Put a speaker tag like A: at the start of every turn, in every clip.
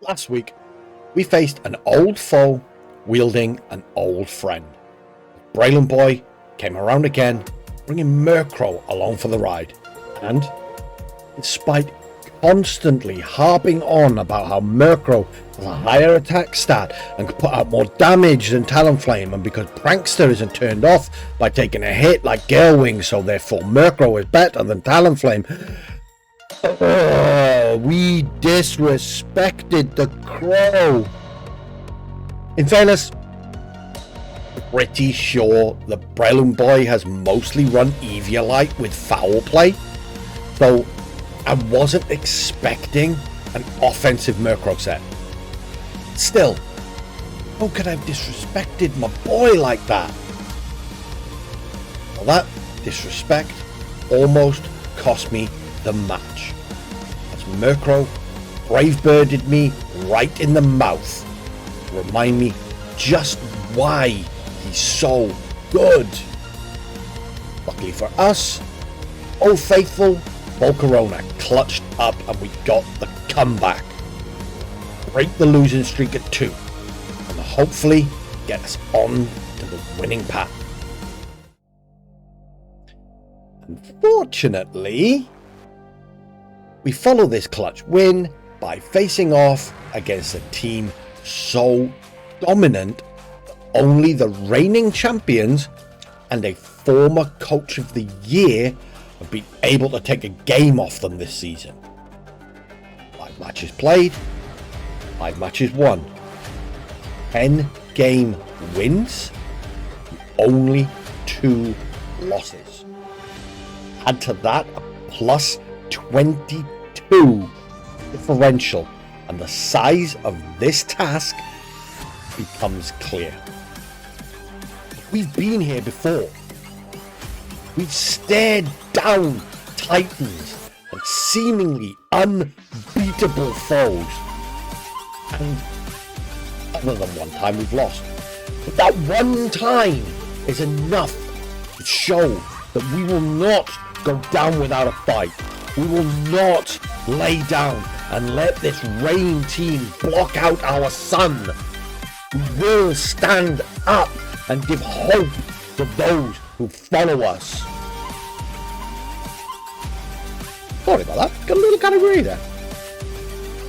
A: Last week, we faced an old foe wielding an old friend. Braylon Boy came around again, bringing Murkrow along for the ride. And despite constantly harping on about how Murkrow has a higher attack stat and can put out more damage than Talonflame, and because Prankster isn't turned off by taking a hit like Gale Wing, so therefore Murkrow is better than Talonflame, we disrespected the Crow. In fairness, pretty sure the Breloom Boy has mostly run Eviolite with foul play, so I wasn't expecting an offensive Murkrow set. Still, how could I have disrespected my boy like that? Well, that disrespect almost cost me the match, as Murkrow brave-birded me right in the mouth to remind me just why he's so good. Luckily for us, Old Faithful Volcarona clutched up and we got the comeback. Break the losing streak at 2 and hopefully get us on to the winning path. Unfortunately, we follow this clutch win by facing off against a team so dominant that only the reigning champions and a former Coach of the Year have been able to take a game off them this season. 5 matches played, 5 matches won, 10 game wins, only 2 losses. Add to that a plus 22 differential, and the size of this task becomes clear. We've been here before. We've stared down titans and seemingly unbeatable foes. And other than one time we've lost. But that one time is enough to show that we will not go down without a fight. We will not lay down and let this rain team block out our sun. We will stand up and give hope to those who follow us. Sorry about that, got a little category there.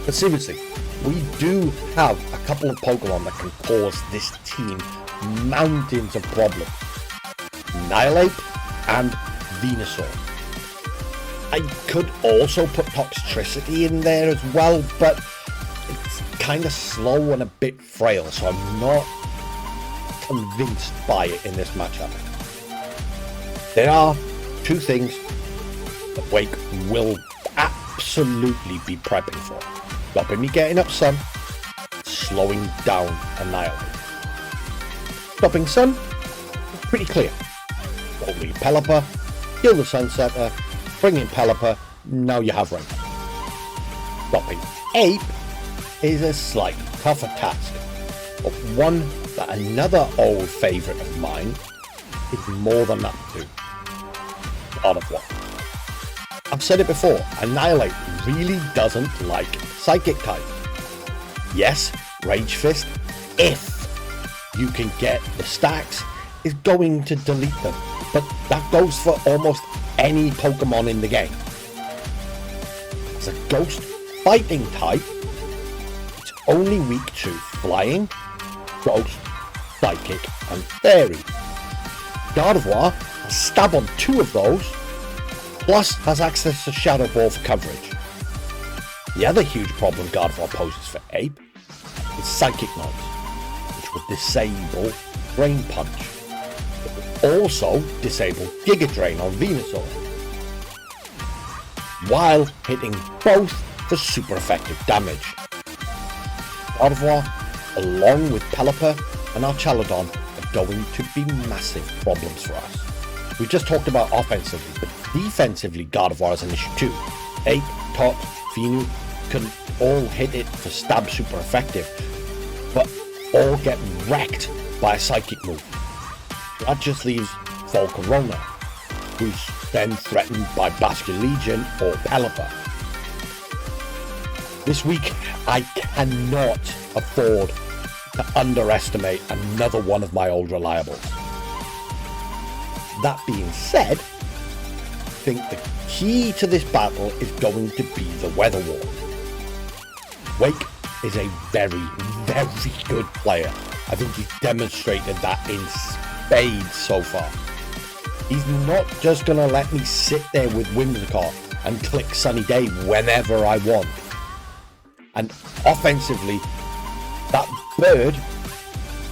A: But seriously, we do have a couple of Pokemon that can cause this team mountains of problems. Annihilate and Venusaur. I could also put Toxtricity in there as well, but it's kind of slow and a bit frail, so I'm not convinced by it in this matchup. There are 2 things that Wake will absolutely be prepping for. Stopping me getting up Sun, slowing down Annihilate. Stopping Sun, pretty clear. Only Pelipper, kill the Sunsetter, bring in Pelipper, now you have rain. Stopping Ape is a slightly tougher task, but one that another old favourite of mine is more than up to. God of War. I've said it before, Annihilate really doesn't like Psychic type. Yes, Rage Fist, if you can get the stacks, is going to delete them, but that goes for almost any Pokemon in the game. As a Ghost Fighting type, it's only weak to Flying, Ghost, Psychic, and Fairy. Gardevoir has Stab on 2 of those, plus has access to Shadow Ball for coverage. The other huge problem Gardevoir poses for Ape is Psychic Noise, which would disable Drain Punch. It would also disable Giga Drain on Venusaur, while hitting both for super effective damage. Gardevoir, along with Pelipper and Archaludon, are going to be massive problems for us. We just talked about offensively, but defensively Gardevoir is an issue too. Ape, Tot, Venu can all hit it for stab super effective, but all get wrecked by a Psychic move. That just leaves Volcarona, who's then threatened by Basculegion or Pelipper. This week, I cannot afford to underestimate another one of my old reliables. That being said, I think the key to this battle is going to be the weather wall. Wake is a very, very good player. I think he's demonstrated that in spades so far. He's not just going to let me sit there with Whimsicott and click Sunny Day whenever I want. And offensively, that bird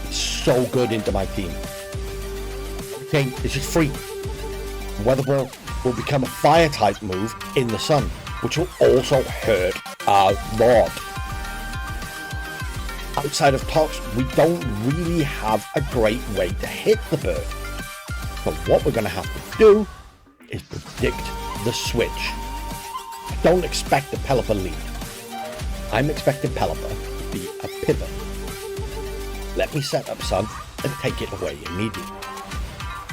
A: is so good into my team. Okay, it's just free. Weather Ball will become a fire type move in the sun, which will also hurt a lot. Outside of Tox, we don't really have a great way to hit the bird. But what we're going to have to do is predict the switch. I don't expect the Pelipper lead. I'm expecting Pelipper to be a pivot. Let me set up Sun and take it away immediately.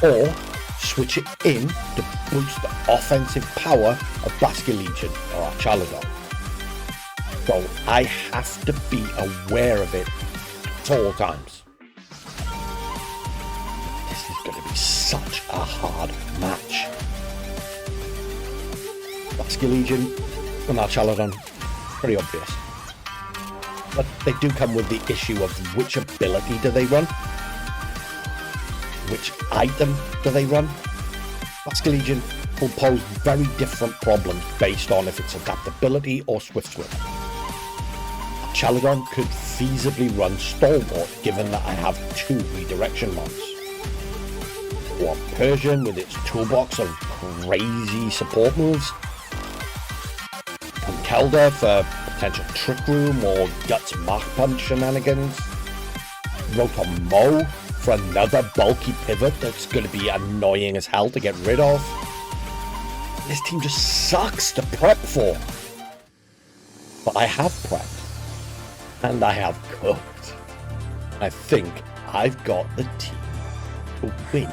A: Or switch it in to boost the offensive power of Basculegion or Archaladon. So I have to be aware of it at all times. This is going to be such a hard match. Basculegion and Archaladon, pretty obvious. But they do come with the issue of which ability do they run? Which item do they run? Basculegion will pose very different problems based on if it's adaptability or Swift Swim. Archaladon could feasibly run Stalwart given that I have 2 redirection mons. Or Persian with its toolbox of crazy support moves. Kelda for potential Trick Room or Guts Mach Punch shenanigans. Rotom Mo for another bulky pivot that's going to be annoying as hell to get rid of. This team just sucks to prep for. But I have prepped. And I have cooked. I think I've got the team to win.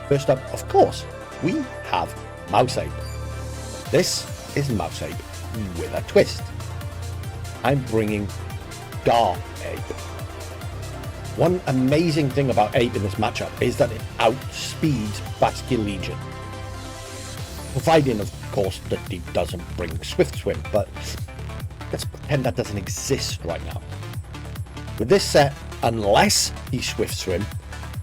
A: First up, of course, we have Mouseape. This is Mouseape with a twist. I'm bringing Gar-Ape. One amazing thing about Ape in this matchup is that it outspeeds Basculegion. Providing, of course, that he doesn't bring Swift Swim, but let's pretend that doesn't exist right now. With this set, unless he Swift Swim,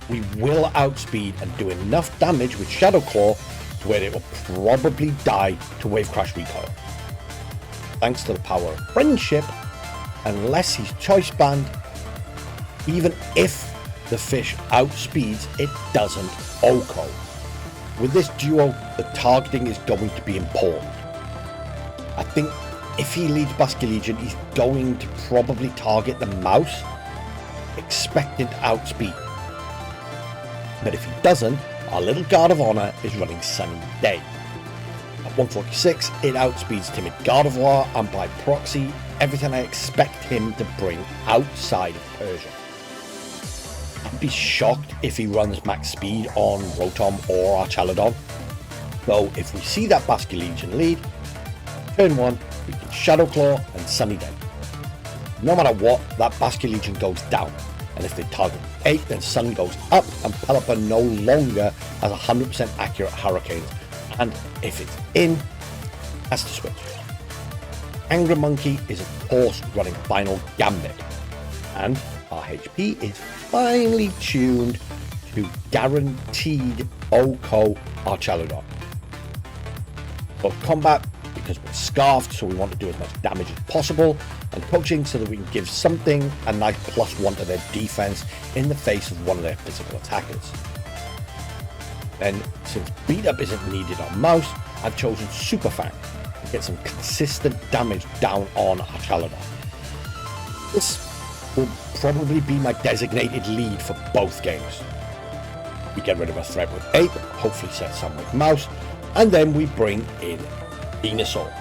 A: we will outspeed and do enough damage with Shadow Claw to where it will probably die to Wave Crash Recoil. Thanks to the power of friendship, unless he's choice banned, even if the fish outspeeds, it doesn't OHKO. With this duo, the targeting is going to be important. I think if he leads Basculegion, he's going to probably target the mouse, expecting to outspeed. But if he doesn't, our little Guard of Honor is running Sunny Day. At 146, it outspeeds Timid Gardevoir, and by proxy, everything I expect him to bring outside of Persia. I'd be shocked if he runs max speed on Rotom or Archaladon. Though if we see that Basculegion lead, turn 1, we can Shadow Claw and Sunny Day. No matter what, that Basculegion goes down, and if they target 8, then Sun goes up, and Pelipper no longer has 100% accurate Hurricanes, and if it's in, has to switch. Angry Monkey is of course running Final Gambit, and our HP is finely tuned to guaranteed OHKO Archaladon. Both combat, because we're scarfed, so we want to do as much damage as possible, and coaching so that we can give something a nice +1 to their defense in the face of one of their physical attackers. Then, since beat up isn't needed on Mouse, I've chosen Super Fang to get some consistent damage down on Archaladon. This will probably be my designated lead for both games. We get rid of a threat with Ape, hopefully set some with Mouse, and then we bring in Venusaur.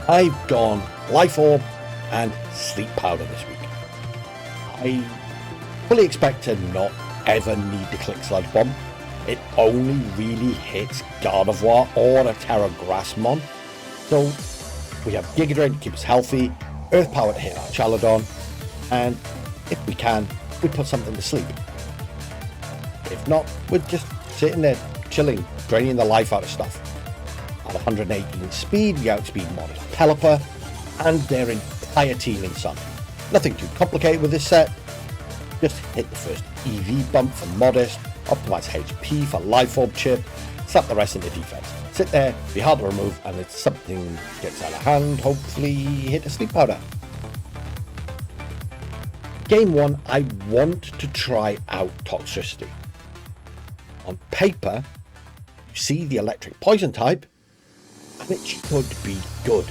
A: I've gone Life Orb and Sleep Powder this week. I fully expect to not ever need to click Sludge Bomb. It only really hits Gardevoir or a Terra Grassmon So we have Giga Drain to keep us healthy, Earth Power to hit our Chalodon, and if we can, we put something to sleep. If not, we're just sitting there chilling, draining the life out of stuff. At 118 speed, we outspeed Modest Pelipper and their entire team in Sun. Nothing too complicated with this set. Just hit the first EV bump for Modest, optimize HP for Life Orb Chip, slap the rest into defense. Sit there, be hard to remove, and if something gets out of hand, hopefully hit a sleep powder. Game 1, I want to try out Toxicity. On paper, you see the electric poison type, and it should be good.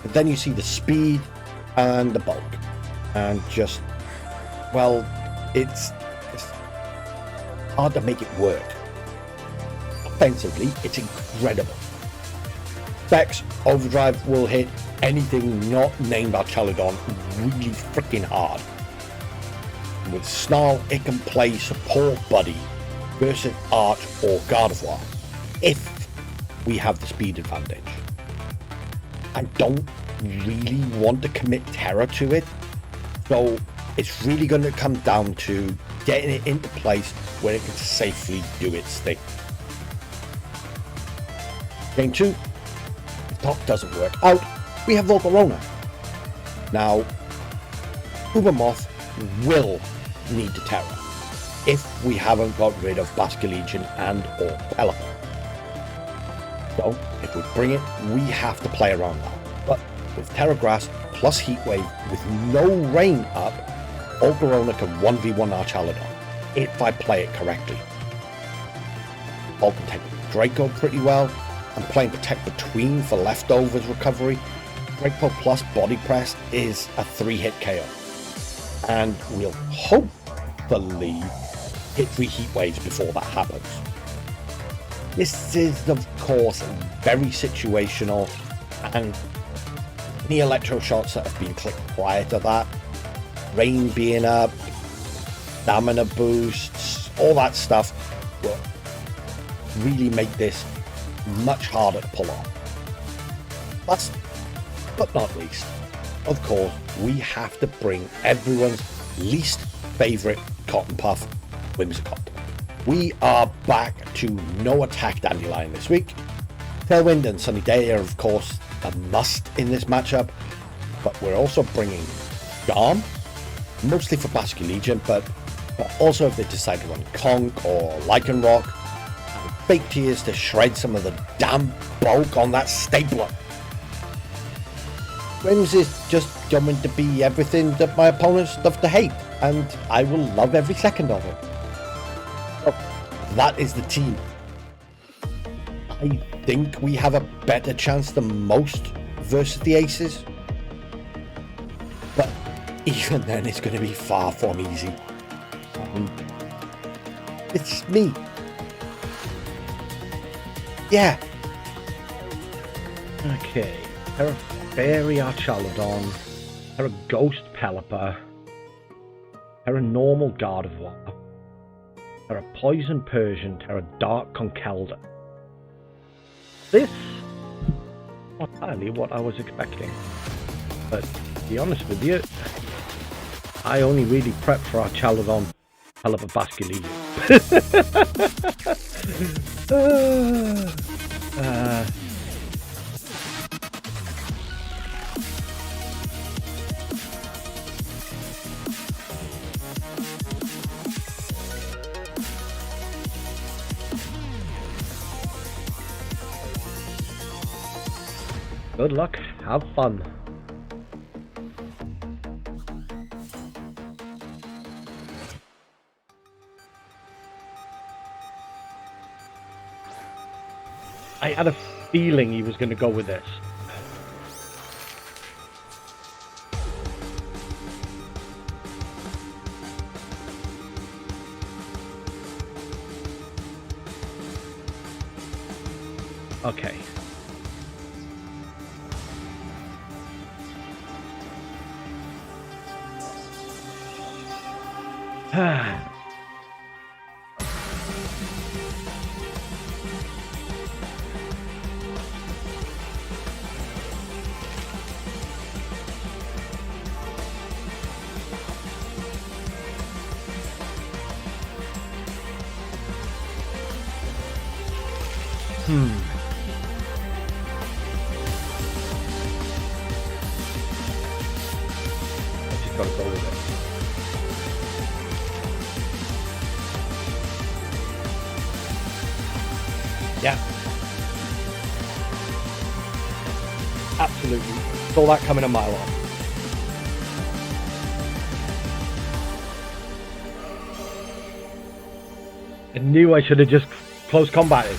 A: But then you see the speed and the bulk, and just, well, it's hard to make it work. Offensively, it's incredible. Specs Overdrive will hit anything not named Archelodon really freaking hard. With Snarl, it can play support buddy versus Arch or Gardevoir if we have the speed advantage. I don't really want to commit Terror to it, so it's really going to come down to getting it into place where it can safely do its thing. Game 2, if Top doesn't work out, we have Volcarona. Now, Ubermoth will need to Terror if we haven't got rid of Basculegion and or Pelipper. So, if we bring it, we have to play around that. But with Terra Grass plus Heat Wave with no rain up, Volcarona can 1v1 our Chalodon if I play it correctly. Vol can take Draco pretty well. I'm playing Protect Between for leftovers recovery. Draco plus Body Press is a 3-hit KO. And we'll hopefully hit 3 Heat Waves before that happens. This is, of course, very situational, and any electro shots that have been clicked prior to that, rain being up, stamina boosts, all that stuff will really make this much harder to pull off. Last but not least, of course, we have to bring everyone's least favourite Cotton Puff, Whimsicott. We are back to no attack Dandelion this week. Tailwind and Sunny Day are, of course, a must in this matchup, but we're also bringing Charm, mostly for Basculegion, but also if they decide to run Conk or Lycanroc, and Fake Tears to shred some of the damn bulk on that stapler. Whims is just going to be everything that my opponents love to hate, and I will love every second of it. So, that is the team. I think we have a better chance than most versus the Aces, but even then it's going to be far from easy. It's me. Yeah. Okay. Terra Fairy Archalodon, Terra Ghost Pelipper, Terra Normal Gardevoir, Terra Poison Persian, Terra Dark Conkeldurr. This not entirely what I was expecting, but to be honest with you, I only really prepped for Archalodon Pelipper Basculegion. Good luck, have fun. I had a feeling he was going to go with this. Okay. I just gotta go with it. Yeah. Absolutely. Saw that coming a mile off. I knew I should have just close combated.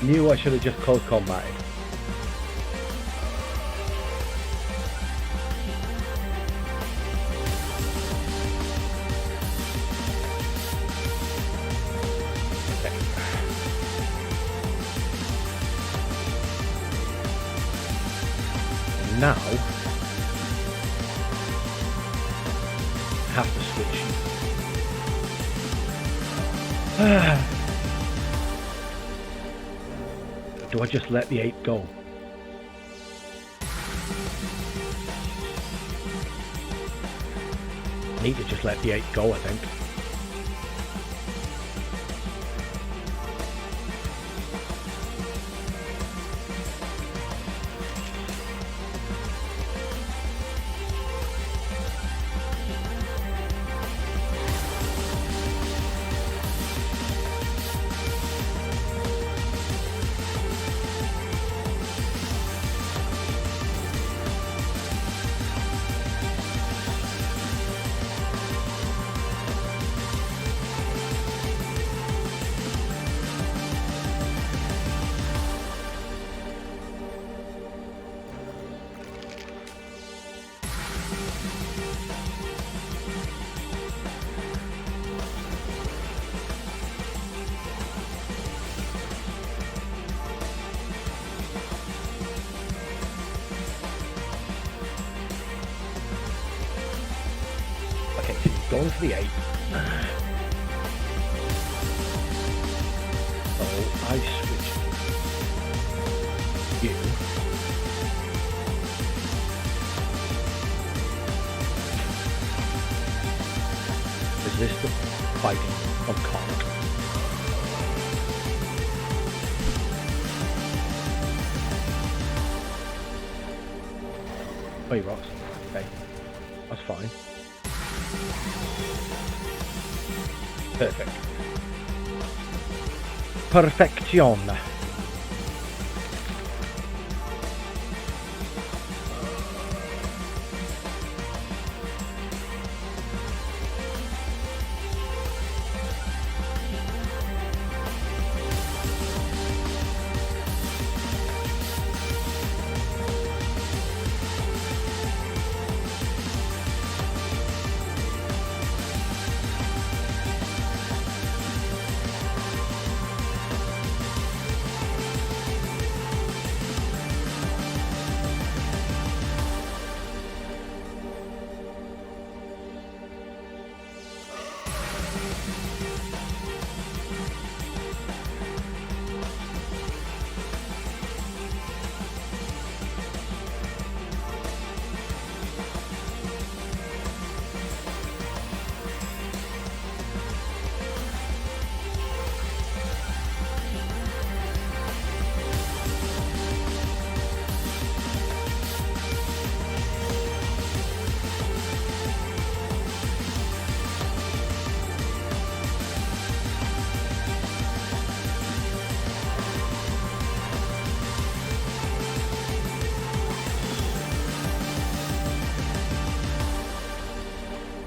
A: Knew I should have just close combated. Now, I have to switch. Do I just let the 8 go? I need to just let the 8 go, I think. Going for the 8. So I switch you. Resist the fighting from Conk. Oh, he rocks. Okay. That's fine. Perfect. Perfection.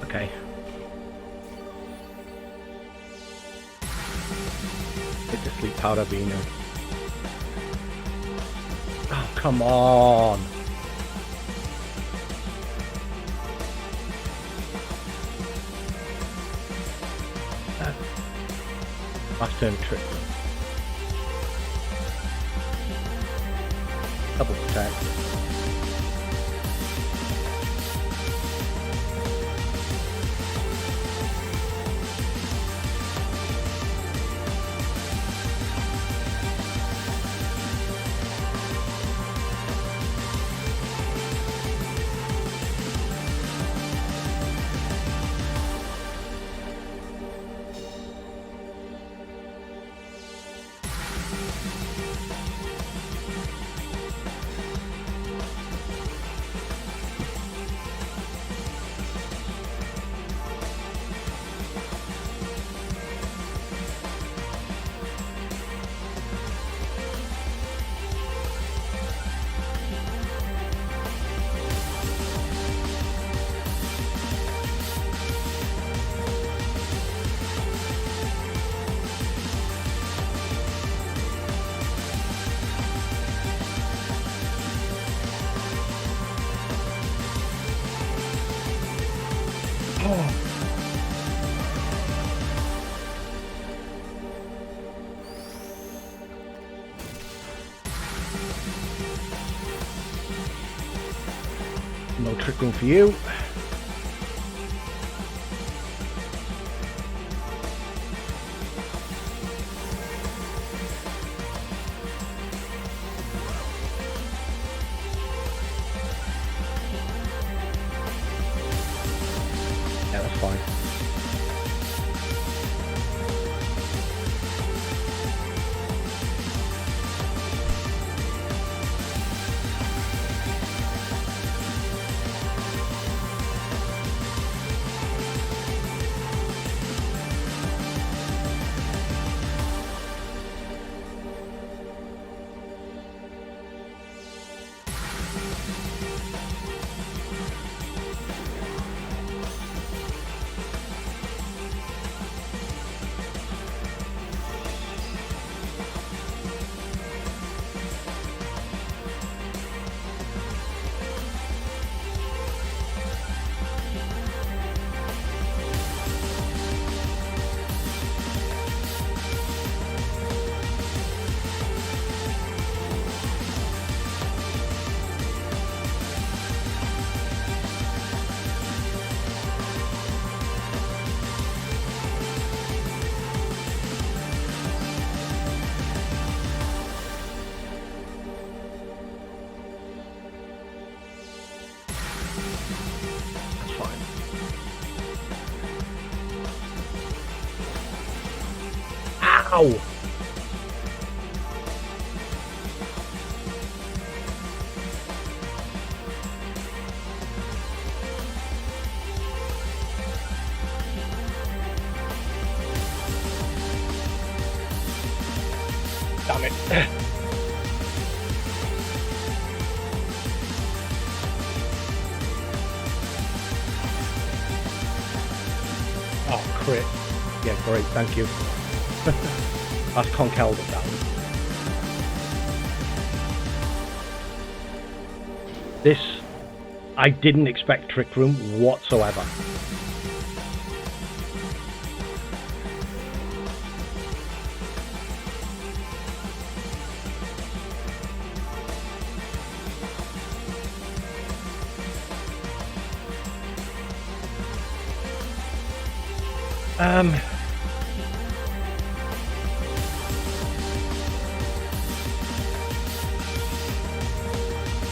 A: Okay. Hit the sleep powder beaner. Oh, come on. Last turn trick. Double protect. Oh. No trick room for you. Yeah, that's fine. Ow! Damn it. Oh, crit. Yeah, great, thank you. That's conkeled it down. This, I didn't expect Trick Room whatsoever.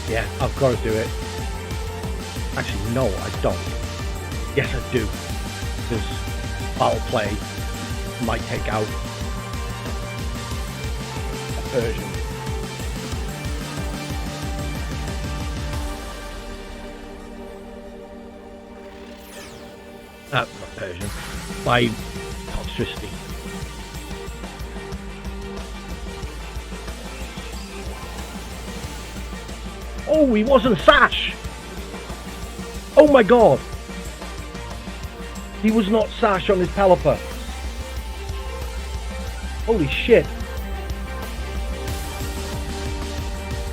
A: Yeah, I've got to do it. Actually, no, I don't. Yes, I do. Because battle play might take out a Persian. Not Persian. By toxicity. Oh, he wasn't Sash! Oh my god! He was not Sash on his Pelipper. Holy shit.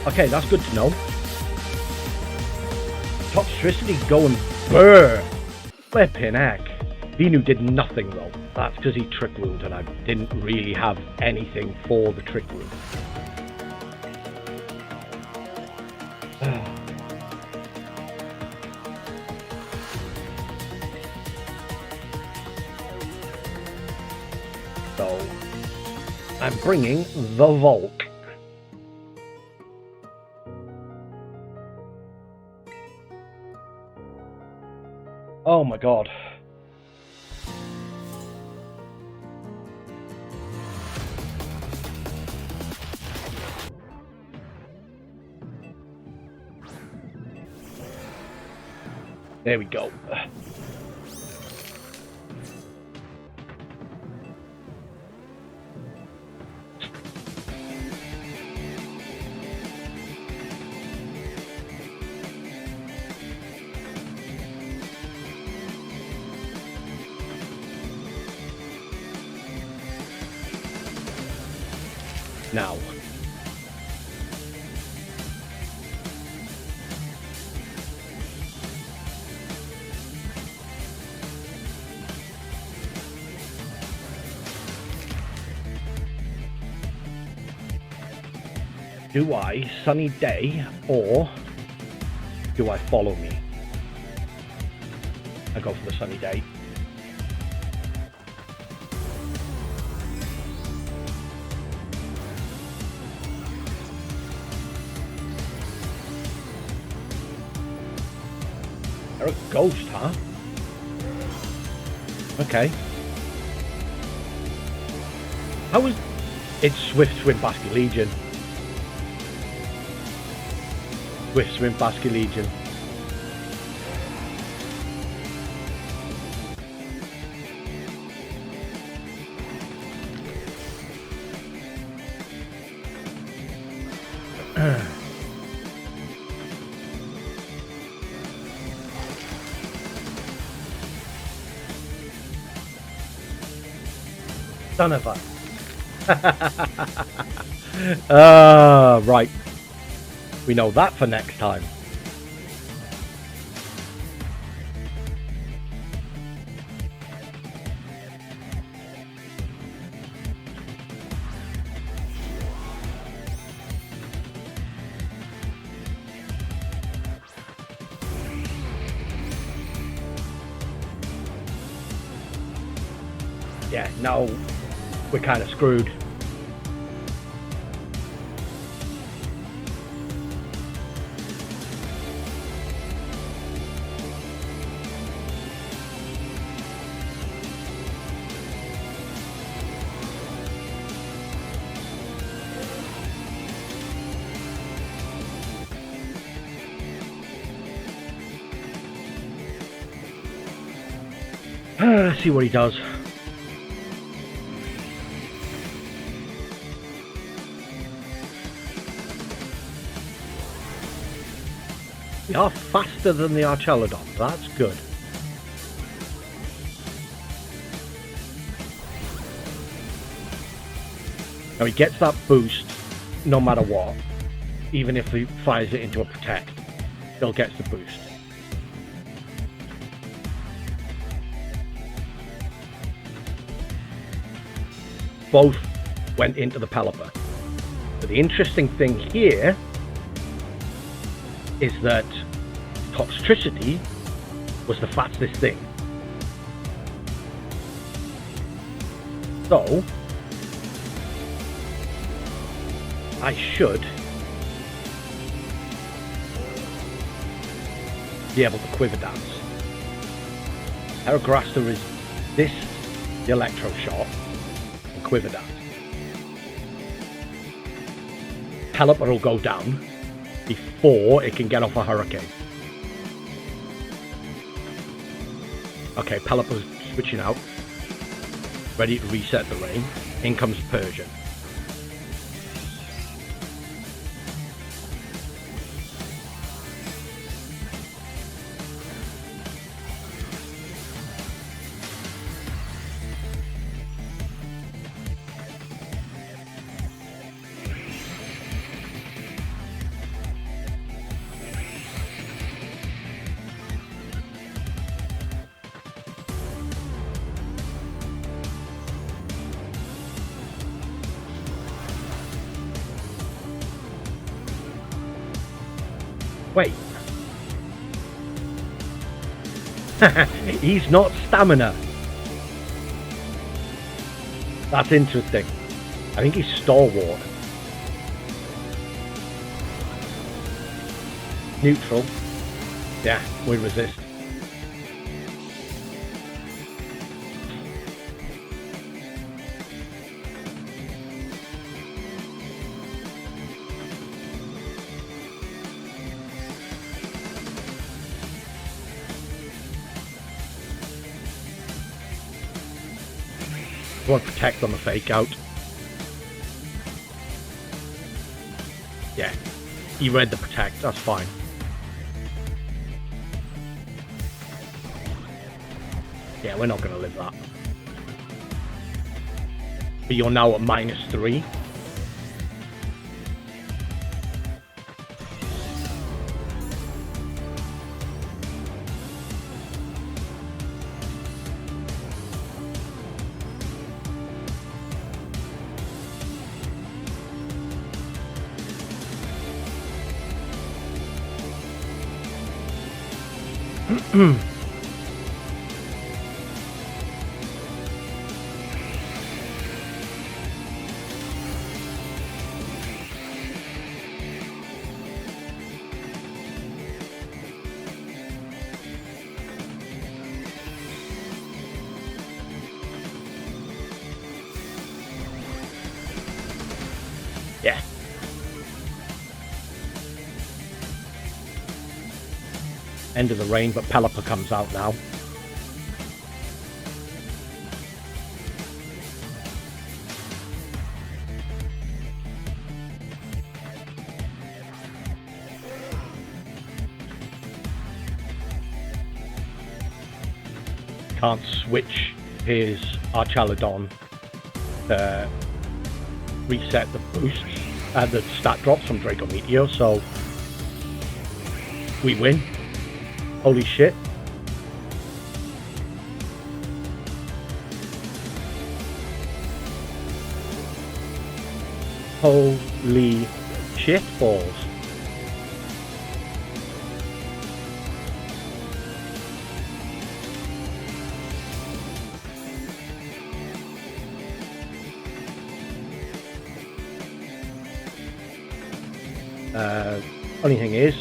A: Okay, that's good to know. Toxicity going brr. Flippin' heck. Venu did nothing though. That's because he trick roomed and I didn't really have anything for the trick room. So, I'm bringing the Volk. Oh my god. There we go. Now.
B: Do I sunny day or do I follow me? I go for the sunny day. They're a ghost, huh? Okay. How was it's Swift Swim Basket Legion? Swift Swim Basket Legion. Son of a... right. We know that for next time. Yeah, now we're kind of screwed. Let's see what he does. They are faster than the Archelodon, that's good. Now he gets that boost no matter what, even if he fires it into a protect, still gets the boost. Both went into the Pelipper. But the interesting thing here is that Toxtricity was the fastest thing. So I should be able to Quiver Dance. Aerograster is this, the Electro Shot, and Quiver Dance. Pelipper will go down before it can get off a Hurricane. Okay, Pelipper's switching out. Ready to reset the rain. In comes Persian. Wait. He's not stamina. That's interesting. I think he's stalwart. Neutral. Yeah, we resist. Want protect on the fake out. Yeah, he read the protect, that's fine. Yeah, we're not going to live that. But you're now at -3. Yeah. End of the rain, but Pelipper comes out now. Can't switch his Archaludon to reset the boosts and the stat drops from Draco Meteor, so we win. Holy shit. Holy shit balls. Only thing is,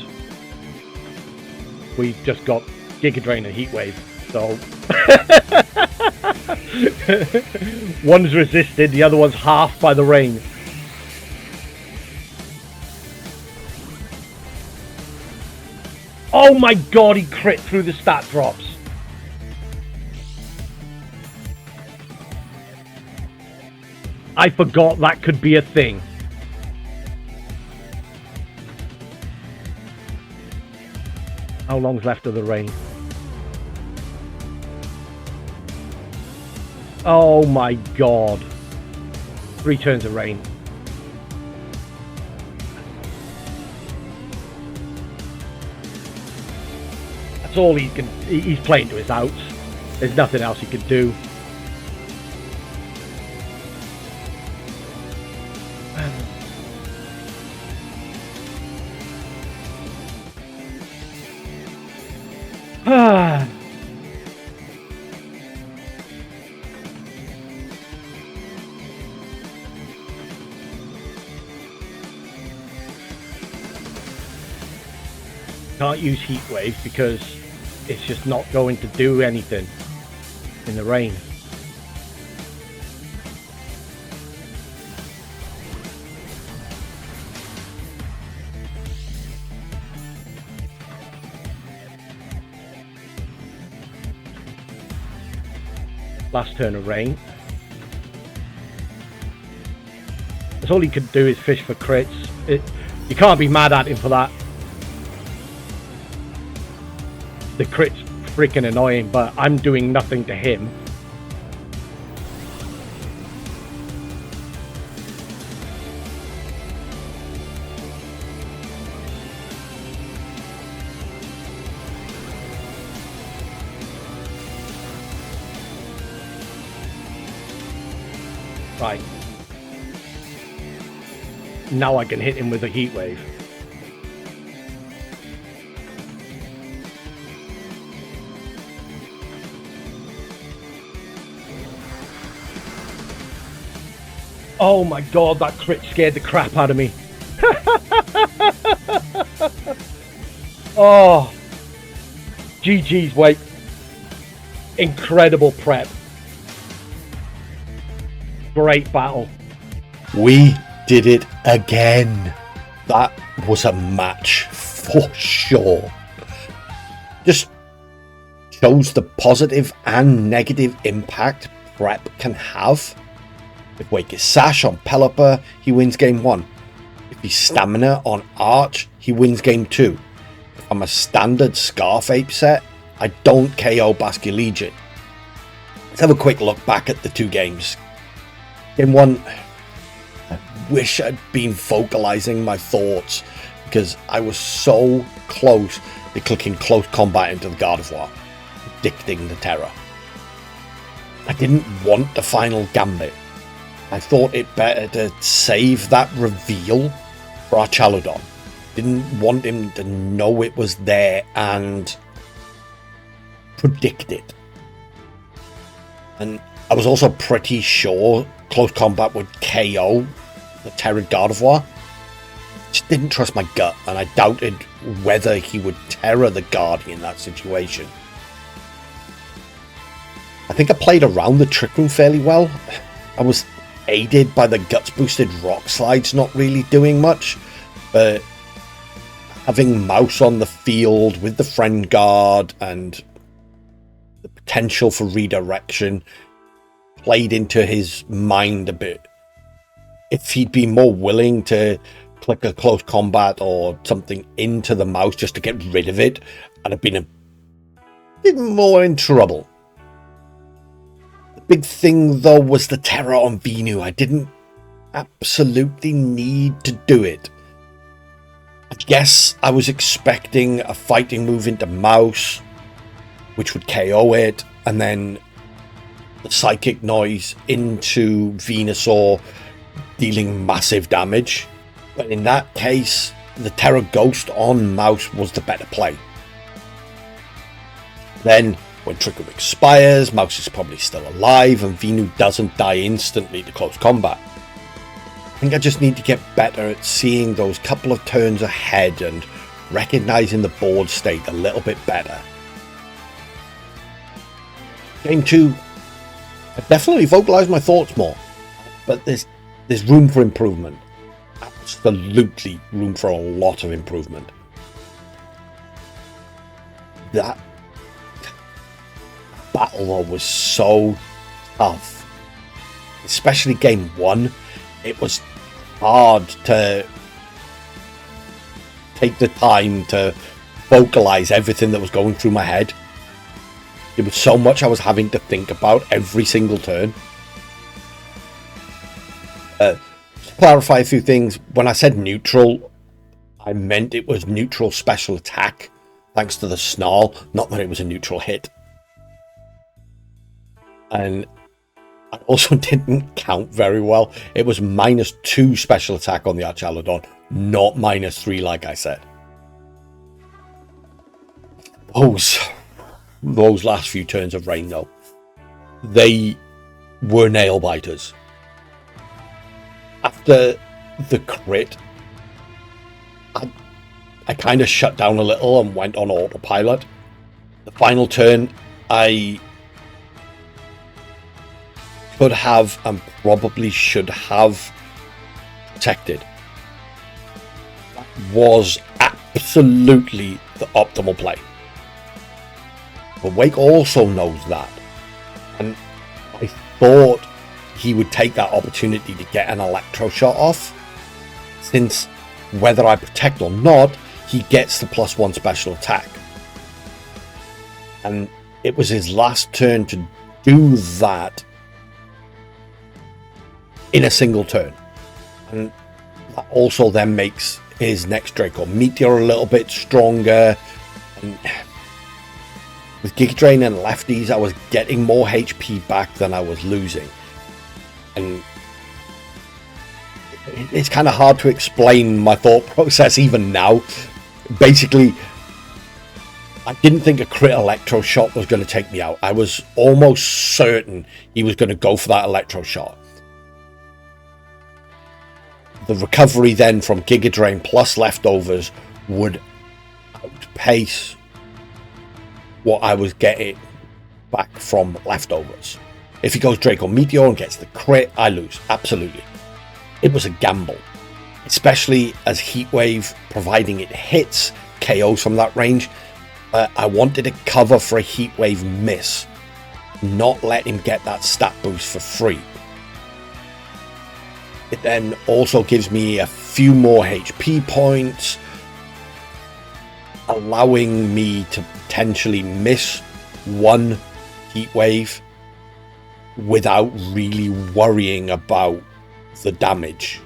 B: we just got Giga Drain and Heat Wave, so one's resisted, the other one's half by the rain. Oh my god, he crit through the stat drops. I forgot that could be a thing. How long's left of the rain? Oh my god. 3 turns of rain. That's all he can. He's playing to his outs. There's nothing else he can do. Can't use Heat Wave because it's just not going to do anything in the rain. Last turn of rain. That's all he could do is fish for crits. You can't be mad at him for that. The crit's freaking annoying, but I'm doing nothing to him. Right. Now I can hit him with a Heat Wave. Oh my god, that crit scared the crap out of me. Oh. GG's, wait. Incredible prep. Great battle.
A: We did it again. That was a match for sure. Just shows the positive and negative impact prep can have. If Wake is Sash on Pelipper, he wins game 1. If he's Stamina on Arch, he wins game 2. If I'm a standard Scarf Ape set, I don't KO Basculegion. Let's have a quick look back at the 2 games. Game 1, I wish I'd been vocalizing my thoughts because I was so close to clicking close combat into the Gardevoir, predicting the Terror. I didn't want the final Gambit. I thought it better to save that reveal for our Chaludon. Didn't want him to know it was there, and predict it. And I was also pretty sure close combat would KO the Terran Gardevoir. Just didn't trust my gut, and I doubted whether he would Terra the Guardian in that situation. I think I played around the Trick Room fairly well. I was aided by the Guts boosted Rock Slides not really doing much, but having Mouse on the field with the Friend Guard and the potential for redirection played into his mind a bit. If he'd been more willing to click a close combat or something into the Mouse just to get rid of it, I'd have been a bit more in trouble. The big thing though was the Terra on Venu. I didn't absolutely need to do it. I guess I was expecting a fighting move into Mouse, which would KO it, and then the Psychic Noise into Venusaur, dealing massive damage. But in that case, the Terra Ghost on Mouse was the better play. Then, when Trick Room expires, Mouse is probably still alive, and Venu doesn't die instantly to close combat. I think I just need to get better at seeing those couple of turns ahead and recognizing the board state a little bit better. Game 2, I definitely vocalized my thoughts more, but there's room for improvement. Absolutely room for a lot of improvement. That battle though was so tough, especially game 1. It was hard to take the time to vocalize everything that was going through my head. There was so much I was having to think about every single turn. To clarify a few things, when I said neutral, I meant it was neutral special attack, thanks to the Snarl, not that it was a neutral hit. And I also didn't count very well. It was -2 special attack on the Archaludon, not -3 like I said. Those last few turns of rain though, they were nail biters. After the crit, I kind of shut down a little and went on autopilot. The final turn, I could have and probably should have protected. That was absolutely the optimal play. But Wake also knows that. And I thought he would take that opportunity to get an Electro Shot off, since whether I protect or not, he gets the +1 special attack. And it was his last turn to do that in a single turn. And that also then makes his next Draco Meteor a little bit stronger. And with Giga Drain and lefties, I was getting more HP back than I was losing. And it's kind of hard to explain my thought process even now. Basically, I didn't think a crit Electro Shot was going to take me out. I was almost certain he was going to go for that Electro Shot. The recovery then from Giga Drain plus leftovers would outpace what I was getting back from leftovers. If he goes Draco Meteor and gets the crit, I lose. Absolutely. It was a gamble, especially as Heat Wave, providing it hits, KOs from that range. I wanted to cover for a Heat Wave miss, not let him get that stat boost for free. It then also gives me a few more HP points, allowing me to potentially miss one Heat Wave without really worrying about the damage.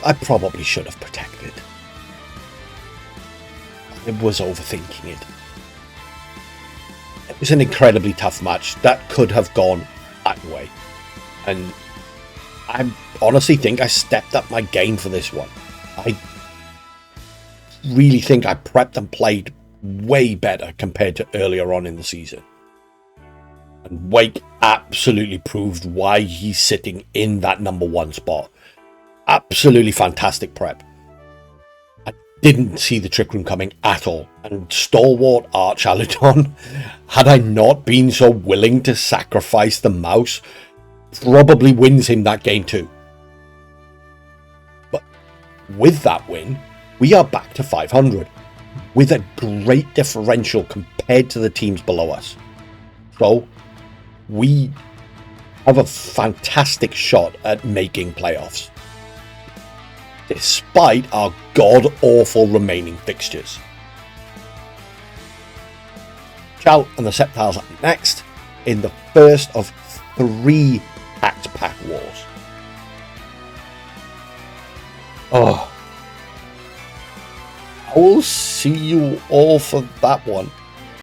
A: I probably should have protected. I was overthinking it. It was an incredibly tough match that could have gone either way, and I honestly think I stepped up my game for this one. I really think I prepped and played way better compared to earlier on in the season. And Wake absolutely proved why he's sitting in that number 1 spot. Absolutely fantastic prep. I didn't see the Trick Room coming at all. And Stalwart Archaludon, had I not been so willing to sacrifice the mouse, probably wins him that game too. But with that win, we are back to 500 with a great differential compared to the teams below us. So we have a fantastic shot at making playoffs, despite our god-awful remaining fixtures. Chow and the Sceptiles up next in the first of 3 Packed Pack Wars. Oh, I will see you all for that one.